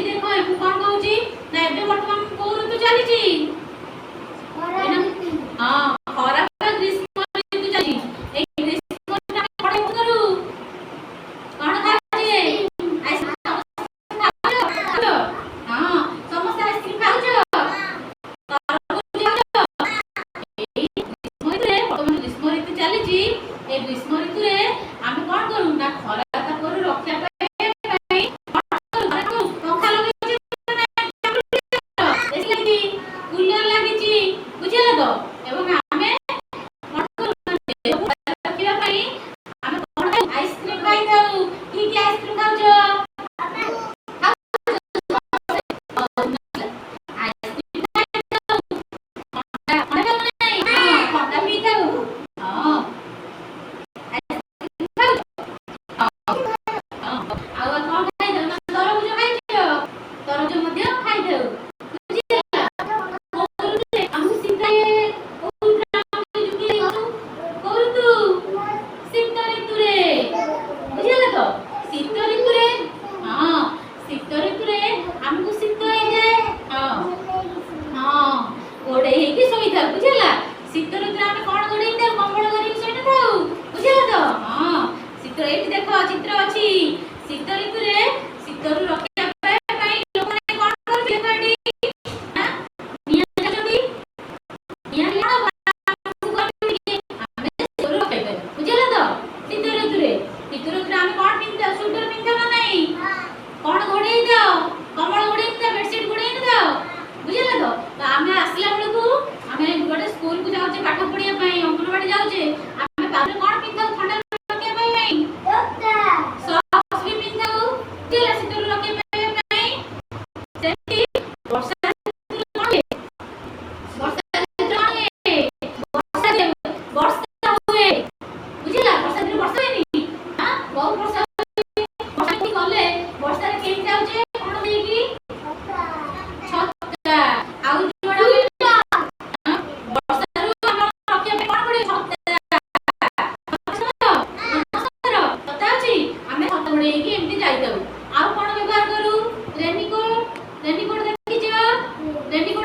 देखो ए कोन कहूची ना एबे वर्तमान को ऋतु चली छी हां खरा बा ग्रीष्म ऋतु चली ए ग्रीष्म ऋतु में पढ़े करू कोन खाची आइसक्रीम खाओ हां समस्त आइसक्रीम खाओ ग्रीष्म ऋतु चली छी ए ग्रीष्म ऋतु रे हम कोन करू ना खरा तापर रक्षा रेनकोट देखी रेनकोट